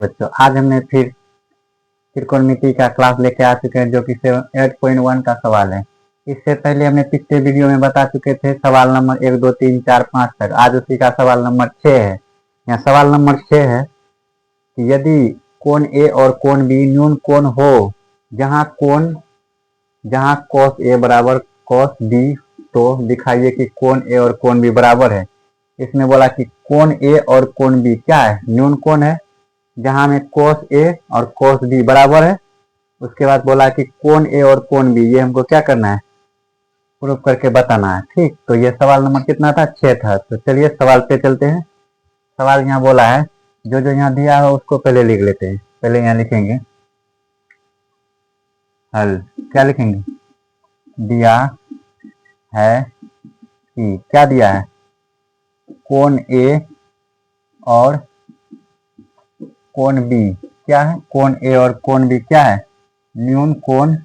बच्चों आज हमने फिर त्रिकोणमिति का क्लास लेके आ चुके हैं जो कि 8.1 का सवाल है। इससे पहले हमने पिछले वीडियो में बता चुके थे सवाल नंबर 1 2 3 4 5 तक। आज उसी का सवाल नंबर 6 है। यहाँ सवाल नंबर 6 है कि यदि कोण ए और कोण बी न्यून कोण हो जहाँ cos ए बराबर cos बी, तो दिखाइए कि कोण ए और कोण बी बराबर है। इसमें बोला कि कोण ए और कोण बी क्या है, न्यून कोण है जहां में cos ए और cos बी बराबर है। उसके बाद बोला कि कोण ए और कोण बी ये हमको क्या करना है, प्रूव करके बताना है। ठीक, तो ये सवाल नंबर कितना था, 6 था। तो चलिए सवाल पे चलते हैं। सवाल यहाँ बोला है, जो जो यहाँ दिया है उसको पहले लिख लेते हैं। पहले यहाँ लिखेंगे हल, क्या लिखेंगे, दिया है कि क्या दिया है, कोण ए और कोण बी क्या है, कोण ए और कोण बी क्या है, न्यून कोण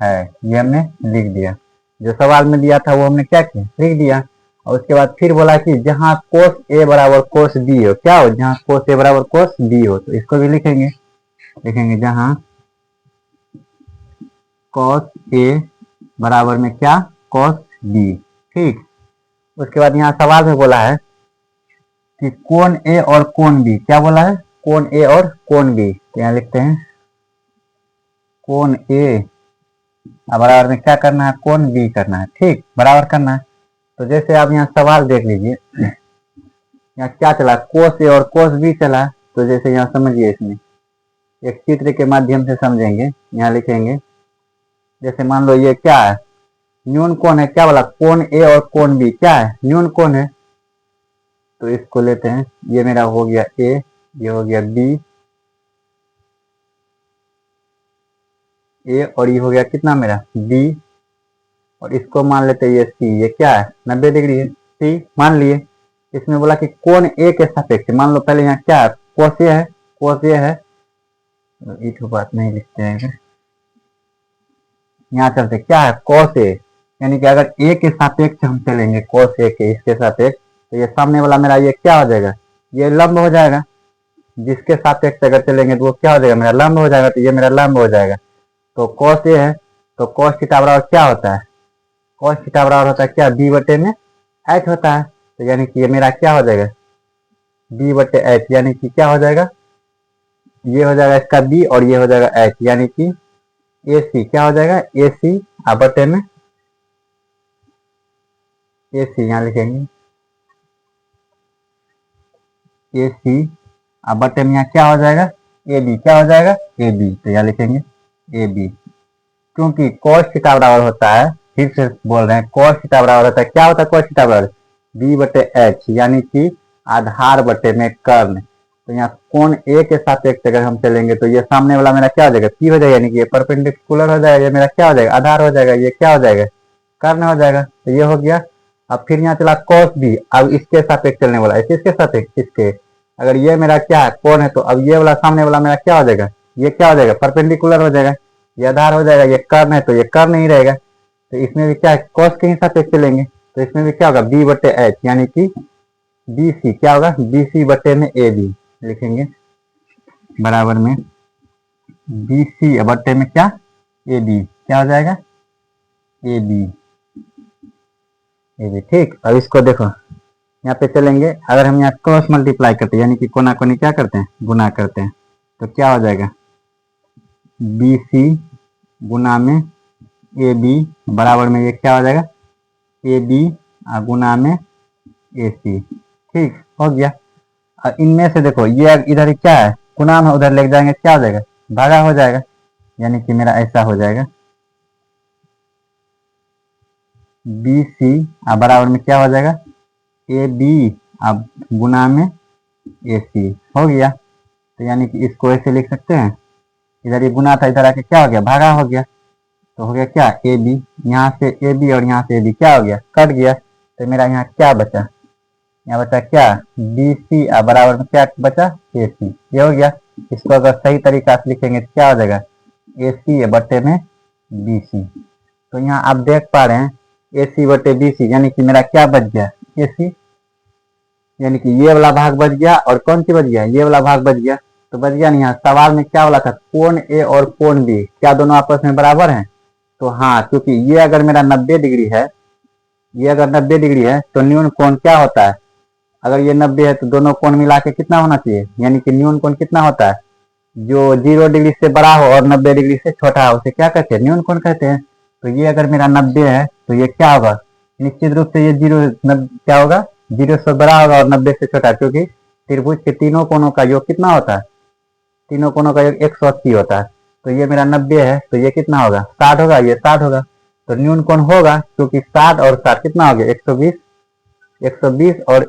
है। ये हमने लिख दिया। जो सवाल में दिया था वो हमने क्या किया, लिख दिया। और उसके बाद फिर बोला कि जहां cos ए बराबर cos बी हो, क्या हो, जहां cos ए बराबर cos बी हो, तो इसको भी लिखेंगे। लिखेंगे जहां cos ए बराबर में क्या, cos बी। ठीक, उसके बाद यहाँ सवाल में बोला है कि कोण ए और कोण बी, क्या बोला है, कोण ए और कोण बी। तो यहाँ लिखते हैं कोण ए बराबर में क्या करना है, कोण बी करना है। ठीक, बराबर करना है। तो जैसे आप यहाँ सवाल देख लीजिए, यहाँ क्या चला, कोस ए और कोस बी चला। तो जैसे यहाँ समझिए, इसमें एक चित्र के माध्यम से समझेंगे। यहाँ लिखेंगे, जैसे मान लो ये क्या है, न्यून कोण है, क्या बोला, कोण ए और कोण बी क्या है, न्यून कोण है। तो इसको लेते हैं, ये मेरा हो गया ए, ये हो गया बी, ए और ये हो गया कितना मेरा बी, और इसको मान लेते हैं ये सी। ये क्या है, 90 डिग्री है, सी मान लिए। इसमें बोला कि कोण ए के सापेक्ष, मान लो पहले यहाँ क्या है, कोस ए है, कोस ए है। तो बात नहीं लिखते हैं, यहाँ चलते क्या है, कोस ए, यानी कि अगर ए के सापेक्ष हम चलेंगे, कोस ए के इसके सापेक्ष, तो ये सामने वाला मेरा ये क्या हो जाएगा, ये लंब हो जाएगा। जिसके सापेक्ष अगर चलेंगे तो वो क्या हो जाएगा, मेरा लंब हो जाएगा। तो ये मेरा लंब हो जाएगा। तो कोस ए है, तो कोस थीटा बराबर क्या होता है, कोस थीटा बराबर होता है क्या, बी बटे में एच होता है। तो यानी कि ये मेरा क्या हो जाएगा, बी बटे एच, यानी कि क्या हो जाएगा, ये हो जाएगा इसका बी और ये हो जाएगा एच, यानी कि ए सी क्या हो जाएगा, ए सी बटे में ए सी, यहाँ लिखेंगे ए सी बटे में यहाँ क्या हो जाएगा, ए बी, क्या हो जाएगा, ए बी। तो यहाँ लिखेंगे ए बी, क्योंकि कोस थीटा बराबर होता है, फिर से बोल रहे हैं, कोस थीटा बराबर होता है, क्या होता है कोस थीटा बराबर, बी बटे एच, यानी कि आधार बटे में कर्ण। तो यहाँ कोण ए के सापेक्ष अगर हम चलेंगे तो ये सामने वाला मेरा क्या हो जाएगा, पी हो जाएगा, यानी कि ये परपेंडिकुलर हो जाएगा, ये मेरा क्या हो जाएगा, आधार हो जाएगा, ये क्या हो जाएगा, कर्ण हो जाएगा। तो ये हो गया। अब फिर यहाँ चला cos बी, अब इसके सापेक्ष चलने वाला, इसके सापेक्ष इसके, अगर ये मेरा क्या है, कोण है, तो अब ये वाला सामने वाला मेरा क्या हो जाएगा, ये क्या हो जाएगा, परपेंडिकुलर हो जाएगा, ये आधार हो जाएगा, ये कर्ण है तो ये कर्ण नहीं रहेगा। तो इसमें भी क्या है, cos के हिसाब से चलेंगे, तो इसमें भी क्या होगा, बी बटे एच, यानी कि बी सी क्या होगा, बी सी बटे में ए बी लिखेंगे, बराबर में बी सी बटे में क्या, ए बी, क्या हो जाएगा, ए बी, ए बी। ठीक, अब इसको देखो, यहाँ पे चलेंगे, अगर हम यहाँ क्रॉस मल्टीप्लाई करते हैं, यानी कि कोना कोनी क्या करते हैं, गुना करते हैं, तो क्या हो जाएगा, बी सी गुना में ए बी बराबर में ये क्या हो जाएगा, ए बी गुना में ए सी। ठीक हो गया। इनमें से देखो, ये इधर क्या है, गुना में उधर ले जाएंगे, क्या हो जाएगा, भागा हो जाएगा, यानी कि मेरा ऐसा हो जाएगा, बी सी बराबर में क्या हो जाएगा, ए बी गुना में ए सी हो गया। तो यानी कि इसको ऐसे लिख सकते हैं, इधर ये गुना था, इधर आके क्या हो गया, भागा हो गया। तो हो गया क्या, ए बी, यहाँ से ए बी और यहाँ से ए बी क्या हो गया, कट गया। तो मेरा यहाँ क्या बचा, यहाँ बचा क्या, बी सी बराबर में क्या बचा, ए सी, ये हो गया। इसको अगर सही तरीका से लिखेंगे तो क्या हो जाएगा, ए सी बटे में बी सी। तो यहाँ आप देख पा रहे हैं ए सी बटे बी सी, यानी कि मेरा क्या बच गया, ए सी, यानी कि ये वाला भाग बच गया और कौन सी बच गया, ये वाला भाग बच गया। तो बच गया नहीं। यहाँ सवाल में क्या बोला था, कोण ए और कोण बी क्या दोनों आपस में बराबर हैं। तो हाँ, क्योंकि ये अगर मेरा 90 डिग्री है, ये अगर 90 डिग्री है तो न्यून कोण क्या होता है, अगर ये 90 है तो दोनों कोण मिला के कितना होना चाहिए, यानी कि न्यून कोण कितना होता है, जो 0 डिग्री से बड़ा हो और 90 डिग्री से छोटा हो उसे क्या कहते हैं, न्यून कोण कहते हैं। तो ये अगर मेरा 90 है तो ये क्या होगा, निश्चित रूप से ये 0 क्या होगा, 0 से बड़ा होगा और 90 से छोटा, क्योंकि त्रिभुज के तीनों कोणों का योग कितना होता है, तीनों कोणों का योग 180 होता है। तो ये मेरा 90 है तो ये कितना होगा, 60 होगा, ये 60 होगा। तो न्यून कोण होगा, क्योंकि 60 और 60 कितना हो गया, 120, 120 और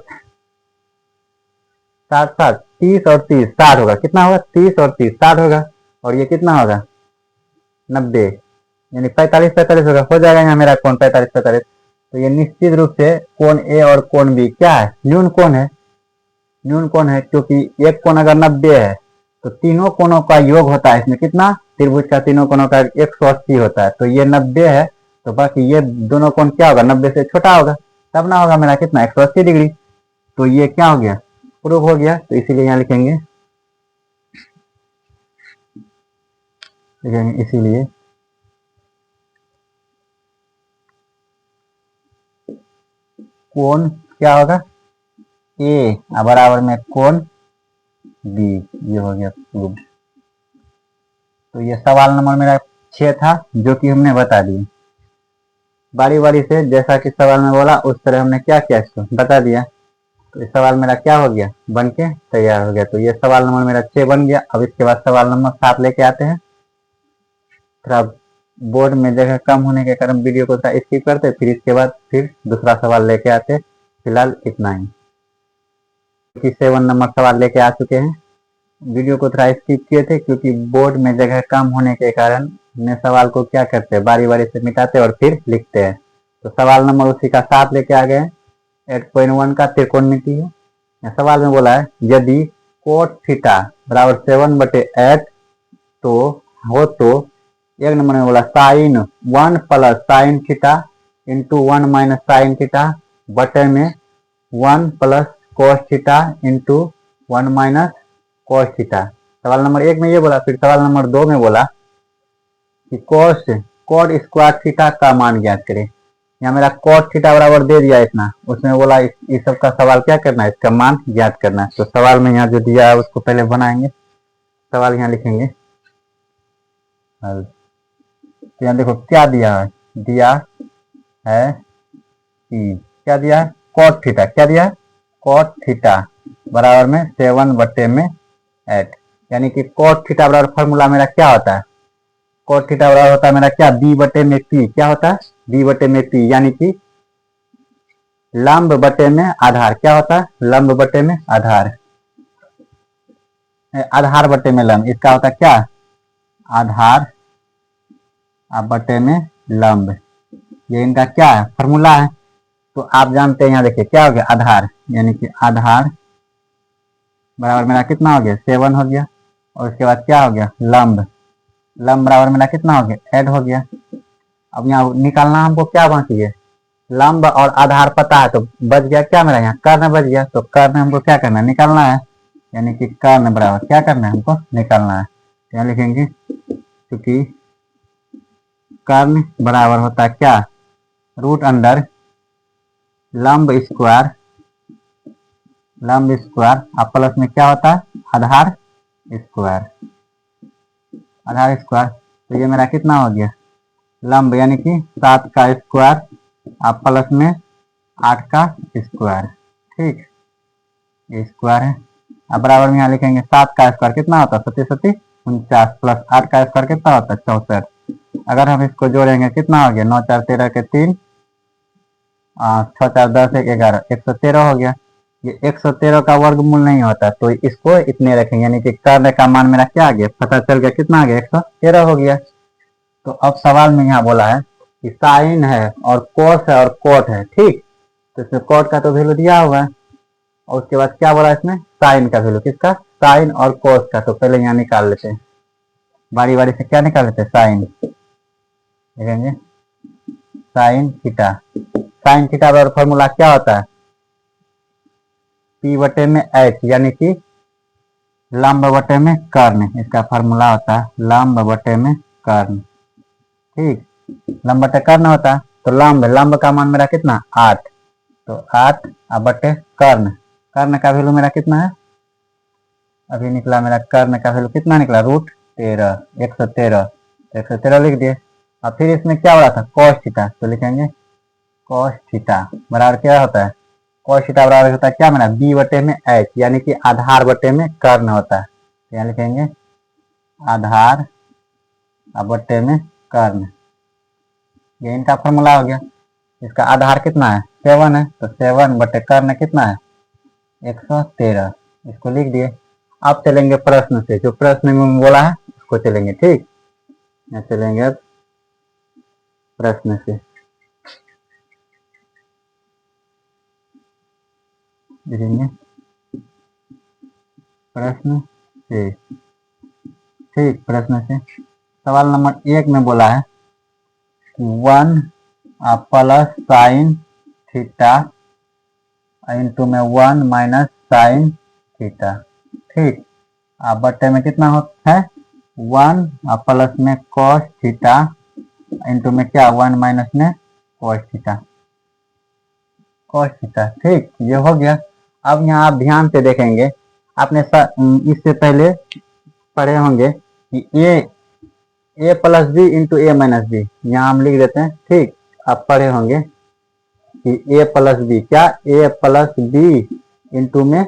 60 60, 30 और 30 60 होगा, कितना होगा, 30 और 30 60 होगा। और ये कितना होगा 90, यानी 45 45 होगा, हो जाएगा यहाँ मेरा कोण 45 45। तो ये निश्चित रूप से कोण ए और कोण बी क्या है, न्यून कोण है, न्यून कोण है। क्योंकि एक कोण अगर 90 है तो तीनों कोणों का योग होता है इसमें कितना, त्रिभुज का तीनों कोणों का 180 होता है। तो ये 90 है तो बाकी ये दोनों कोण क्या होगा, 90 से छोटा होगा, तब ना होगा मेरा कितना 180 डिग्री। तो ये क्या हो गया, प्रूफ हो गया। तो इसीलिए यहाँ लिखेंगे, इसीलिए कोण क्या होगा, ए बराबर में कोण बी, ये हो गया प्रूफ। तो ये सवाल नंबर मेरा 6 था, जो कि हमने बता दिया बारी बारी से, जैसा कि सवाल में बोला उस तरह हमने क्या किया इसको बता दिया। तो इस सवाल मेरा क्या हो गया, बन के तैयार हो गया। तो ये सवाल नंबर मेरा 6 बन गया। अब इसके बाद सवाल नंबर 7 लेके आते हैं। थोड़ा बोर्ड में जगह कम होने के कारण वीडियो को थोड़ा स्किप करते, फिर इसके बाद फिर दूसरा सवाल लेके आते। फिलहाल इतना ही, 7 नंबर सवाल लेके आ चुके हैं। वीडियो को थोड़ा स्किप किए थे क्योंकि बोर्ड में जगह कम होने के कारण ने सवाल को क्या करते हैं, बारी बारी से मिटाते और फिर लिखते हैं। तो सवाल नंबर उसी का 7 लेके आ गए। 8.1 का त्रिकोणमिति है। सवाल में बोला है यदि कोट थीटा बराबर 7/8 तो हो, तो एक नंबर में बोला sine 1 plus sine theta into 1 minus sine theta बटे में 1 plus cos theta into 1 minus cos theta. सवाल नंबर 1 में ये बोला। फिर सवाल नंबर 2 में बोला कि कोस कोट स्क्वायर थीटा का मान ज्ञात करें। यहाँ मेरा कोट थीटा बराबर दे दिया इतना, उसमें बोला इस सब का सवाल क्या करना है, इसका मान ज्ञात करना है। तो सवाल में यहाँ जो दिया है उसको पहले बनाएंगे। सवाल यहाँ लिखेंगे, तो यहाँ देखो क्या दिया है, दिया है कि क्या दिया है, कोट थीटा, क्या दिया है, कोट थीटा बराबर में 7/8, यानी कि कोट थीटा बराबर फॉर्मूला मेरा क्या होता है, कोट थीटा बराबर होता है मेरा क्या, बी बटे में पी, क्या होता है, बी बटे में पी, यानी कि लंब बटे में आधार, क्या होता है, लंब बटे में आधार, आधार बटे में लंब, इसका होता है क्या, आधार बटे में लंब, ये इनका क्या है, फॉर्मूला है। तो आप जानते हैं, यहाँ देखिए क्या हो गया, आधार, यानी कि आधार बराबर मेरा कितना हो गया, 7 हो गया। और उसके बाद क्या हो गया, लंब, लंब बराबर मेरा कितना हो गया, 8 हो गया। अब यहाँ निकालना हमको क्या बाकी है, लंब और आधार पता है, तो बच गया क्या मेरा, यहाँ कर्ण बच गया। तो कर्ण हमको क्या करना है, निकालना है, यानी कि कर्ण बराबर क्या करना है, हमको निकालना है। यहाँ लिखेंगे क्योंकि कर्ण बराबर होता है क्या, रूट अंडर लंब स्क्वायर, लंब स्क्वायर और प्लस में क्या होता है, आधार स्क्वायर, आधार स्क्वायर। तो ये मेरा कितना हो गया, लंब यानी कि 7 का स्क्वायर और प्लस में 8 का स्क्वायर, ठीक, ये स्क्वायर है। अब बराबर में यहाँ लिखेंगे 7 का स्क्वायर कितना होता है, 7 49 प्लस 8 का स्क्वायर कितना होता है, 64। अगर हम इसको जोड़ेंगे कितना हो गया, 9 4 13 के 3, 6 4 10 1 11, 113 हो गया। ये 113 का वर्गमूल नहीं होता, तो इसको इतने रखेंगे, यानी कि कर्ण का मान मेरा क्या आ गया, पता चल गया कितना आ गया, 113 हो गया। तो अब सवाल में यहाँ बोला है कि साइन है और कोस है और कोट है, ठीक, तो इसमें कोट का तो वैल्यू दिया हुआ है। और उसके बाद क्या बोला इसमें, साइन का वैल्यू, किसका, साइन और कोस का। तो पहले यहाँ निकाल लेते हैं, बारी बारी से क्या निकाल लेते हैं, साइन, देखेंगे साइन थीटा, साइन थीटा बराबर फॉर्मूला क्या होता है, P बटे में H यानी कि लंब बटे में कर्ण, इसका फार्मूला होता है लंब बटे में कर्ण। ठीक, लंब बटे कर्ण होता है, तो लंब का मान मेरा कितना 8, तो 8 बटे कर्ण, कर्ण का वैल्यू मेरा कितना है, अभी निकला मेरा कर्ण का वैल्यू कितना निकला √13, 113, 113 लिख दिए। अब फिर इसमें क्या हो रहा था cos थीटा, तो लिखेंगे cos थीटा बराबर क्या होता है, cos थीटा बराबर होता है क्या मेरा b बटे में h यानी कि आधार बटे में कर्ण होता है, तो यहाँ लिखेंगे आधार बटे में कर्ण, ये इनका फॉर्मूला हो गया। इसका आधार कितना है 7 है, तो 7 बटे कर्ण कितना है 113, इसको लिख दिए। अब चलेंगे प्रश्न से, जो प्रश्न में बोला है उसको चलेंगे। ठीक, यहाँ चलेंगे अब प्रश्न से, देखेंगे प्रश्न से। ठीक, प्रश्न से सवाल नंबर 1 में बोला है 1 प्लस साइन थीटा इंटू में 1 माइनस साइन थीटा। ठीक, बटे में कितना होता है 1 प्लस में cos थीटा इंटू में क्या 1 माइनस में cos थीटा, cos थीटा। ठीक, ये हो गया। अब यहाँ आप ध्यान से देखेंगे, आपने इससे पहले पढ़े होंगे कि ए प्लस बी इंटू ए माइनस बी, यहाँ हम लिख देते हैं। ठीक, आप पढ़े होंगे कि ए प्लस बी क्या ए प्लस बी इंटू में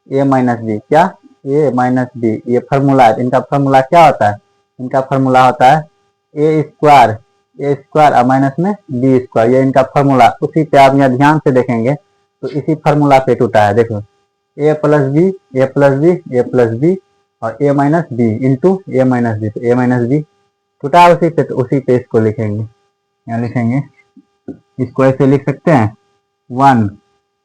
ए माइनस बी क्या ए माइनस बी, ये फार्मूला है। इनका फार्मूला क्या होता है, इनका फार्मूला होता है ए स्क्वायर माइनस में बी स्क्वायर, ये इनका फार्मूला। उसी पे आप यहाँ ध्यान से देखेंगे तो इसी फार्मूला पे टूटा है। देखो ए प्लस बी ए प्लस बी ए प्लस बी और ए माइनस बी इंटू ए माइनस बी, तो ए माइनस बी टूटा है उसी पे, तो उसी पे इसको लिखेंगे। यहाँ लिखेंगे, इसको ऐसे लिख सकते हैं 1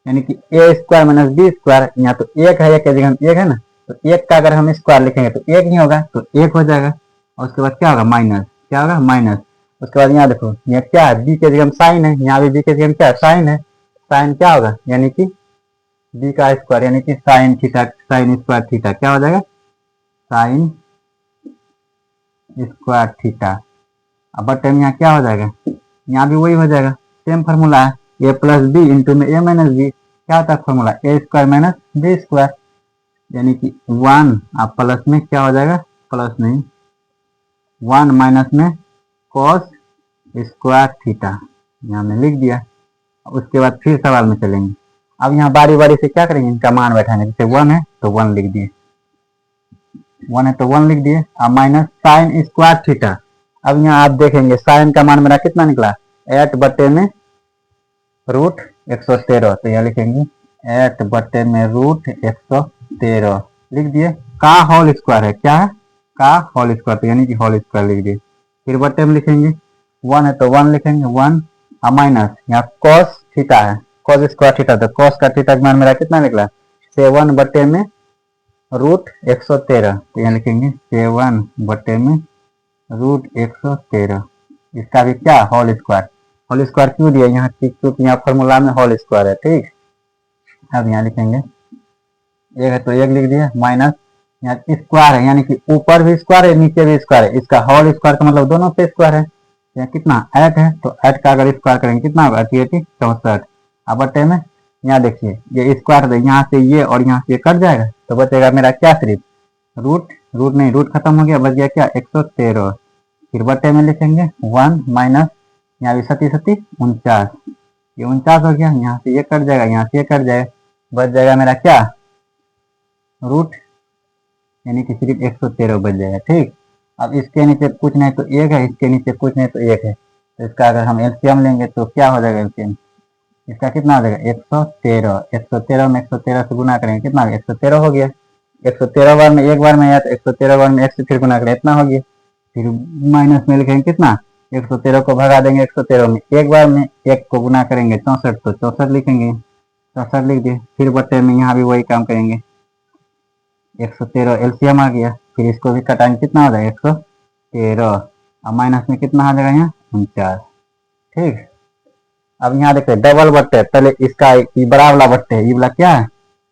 यानी कि ए स्क्वायर माइनस बी स्क्वायर, यहाँ तो एक है, एक की जगह एक है ना, तो एक का अगर हम स्क्वायर लिखेंगे तो एक नहीं होगा, तो एक हो जाएगा। और उसके बाद क्या होगा माइनस, क्या होगा माइनस। उसके बाद यहाँ देखो यहाँ क्या है बी के जगह साइन है, यहाँ भी बी के जगह क्या है साइन है, साइन क्या होगा यानी कि बी का स्क्वायर यानी कि sine theta, sine square theta क्या हो जाएगा साइन स्क्वायर थीटा। अब बटे में यहाँ क्या हो जाएगा, यहाँ भी वही हो जाएगा, सेम फार्मूला है ए प्लस बी इंटू में ए माइनस बी, क्या होता है फार्मूला ए स्क्वायर माइनस बी स्क्वायर, यानी कि 1 प्लस में क्या हो जाएगा प्लस नहीं 1 माइनस में cos स्क्वायर थीटा, यहाँ में लिख दिया। उसके बाद फिर सवाल में चलेंगे। अब यहाँ बारी बारी से क्या करेंगे, इनका मान बैठाएंगे। जैसे 1 है तो 1 लिख दिए, 1 है तो 1 लिख दिए, अब माइनस साइन स्क्वायर थीटा। अब यहाँ आप देखेंगे साइन का मान मेरा कितना निकला 8 बटे में √113, तो यहाँ लिखेंगे 8 बटे में √113 लिख दिए। का होल स्क्वायर है, क्या है का होल स्क्वायर, तो यानी कि होल स्क्वायर लिख दिए। फिर बटे में लिखेंगे 1 है तो 1 लिखेंगे 1 माइनस यहाँ cos थीटा है, cos स्क्वायर थीटा, तो cos का थीटा का मान मेरा कितना निकला 7 बटे में √113, तो यहाँ लिखेंगे 7 बटे में √113, इसका भी क्या होल स्क्वायर। होल स्क्वायर क्यों दिया यहाँ, क्योंकि यहाँ फॉर्मूला में होल स्क्वायर है। ठीक, अब यहाँ लिखेंगे एक है तो एक लिख दिया, माइनस यहाँ स्क्वायर है यानी कि ऊपर भी स्क्वायर है नीचे भी स्क्वायर है, इसका होल स्क्वायर का मतलब दोनों पे स्क्वायर है। यहाँ कितना 8 है, तो 8 का अगर स्क्वायर करेंगे कितना होगा 64। अब बटे में यहाँ देखिए ये स्क्वायर है, यहाँ से ये और यहाँ से ये कट जाएगा, तो बचेगा मेरा क्या सिर्फ रूट खत्म हो गया, बच गया क्या 113। फिर बटे में लिखेंगे 1 माइनस यहाँ भी 37 49, ये 49 हो गया, यहाँ से ये कट जाएगा यहाँ से ये कट जाएगा, बच जाएगा मेरा क्या रूट यानी कि सिर्फ 113 बच जाएगा। ठीक, अब इसके नीचे कुछ नहीं तो एक है, इसके नीचे कुछ नहीं तो एक है, तो इसका अगर हम एलसीएम लेंगे तो क्या हो जाएगा एलसीएम, इसका कितना हो जाएगा 113, 113 में 113 से गुना करेंगे कितना 113 हो गया। 113 बार में एक बार में आया तो 113 बार में 1 से फिर गुना करें इतना हो गया। फिर माइनस में लिखेंगे कितना 113 को भगा देंगे 113 में, एक बार में 1 को गुना करेंगे 64, तो 64 लिखेंगे, 64 लिख दिए। फिर बटे में यहाँ भी वही काम करेंगे 113 एलसीएम आ गया, फिर इसको भी कटाएंगे कितना हो जाएगा 113, और माइनस में कितना आ जाएगा यहाँ 49। ठीक, अब यहाँ देखते हैं डबल बट्टे, पहले इसका ये बड़ा वाला बट्टे है, ये वाला क्या है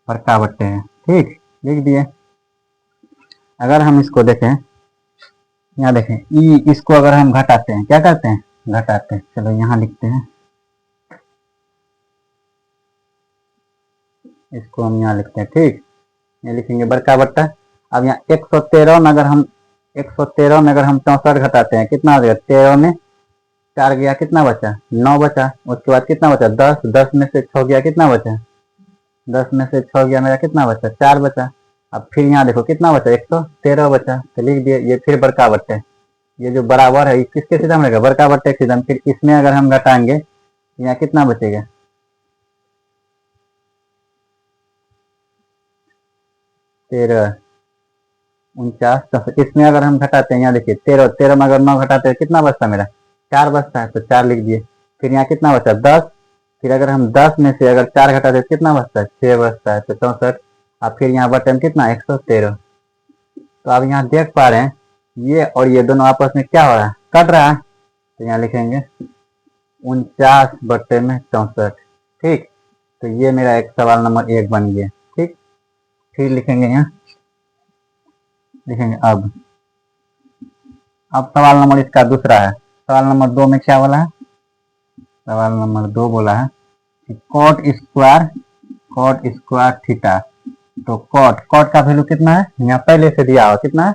बड़का बट्टे हैं। ठीक, लिख दिए। अगर हम इसको देखें, यहाँ देखें ई, इसको अगर हम घटाते हैं, क्या करते हैं, घटाते हैं। चलो यहाँ लिखते हैं, इसको हम यहाँ लिखते हैं। ठीक, ये लिखेंगे बड़का बट्टा। अब यहाँ 113 में अगर हम 113 में अगर हम 64 घटाते हैं, कितना हो जाएगा, 13 में 4 गया, कितना बचा, 9 बचा। उसके बाद कितना बचा, 10, 10 में से 6 गया, कितना बचा, 10 में से 6 गया, मेरा कितना बचा, 4 बचा। अब फिर यहाँ देखो कितना बचा, 113 बचा। तो लिख दिए, ये फिर बड़का बट्टे, ये जो बराबर है किसके सीधा में रहेगा, बड़का बट्टे के सीधा। फिर इसमें अगर हम घटाएंगे, यहाँ कितना बचेगा, 13, 49। तो इसमें अगर हम घटाते हैं, यहाँ देखिए 13, 13 में अगर 9 घटाते हैं, कितना बचता है मेरा, 4 बचता है। तो 4 लिख दिए। फिर यहाँ कितना बचा, 10। फिर अगर हम 10 में से अगर 4 घटाते हैं, कितना बचता है, 6 बचता है। तो 64। अब फिर यहाँ बटे में कितना, 113। तो आप यहाँ देख पा रहे हैं, ये और ये दोनों आपस में क्या हो रहा है, कट रहा है। तो यहाँ लिखेंगे 49 बटे में 64। ठीक, तो ये मेरा एक सवाल नंबर 1 बन गया। ठीक, फिर लिखेंगे यहाँ, लिखेंगे अब सवाल नंबर इसका दूसरा है। सवाल नंबर 2 में क्या बोला है, सवाल नंबर 2 बोला है कि कॉट स्क्वायर थीटा। तो कॉट का वैल्यू कितना है, यहाँ पहले से दिया हुआ, कितना है,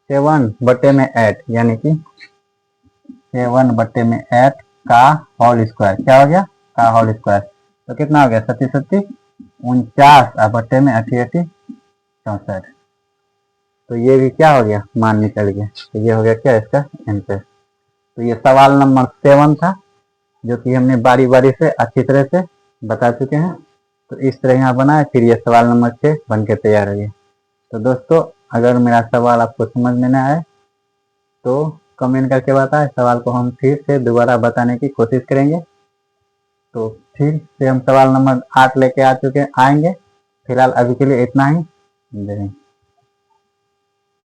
7 बटे में 8, यानी कि 7 बटे में 8 का होल स्क्वायर। क्या हो गया, का होल स्क्वायर। तो कितना हो गया, 37 37 49 और बटे में 88 64। तो ये भी क्या हो गया, मान निकल गया। तो ये हो गया क्या, इसका आंसर। तो ये सवाल नंबर 7 था, जो कि हमने बारी बारी से अच्छी तरह से बता चुके हैं। तो इस तरह यहाँ बना है। फिर ये सवाल नंबर 6 बन के तैयार हो गया। तो दोस्तों, अगर मेरा सवाल आपको समझ में न आए तो कमेंट करके बताएं, सवाल को हम फिर से दोबारा बताने की कोशिश करेंगे। तो फिर से हम सवाल नंबर 8 लेके आएंगे। फिलहाल अभी के लिए इतना ही।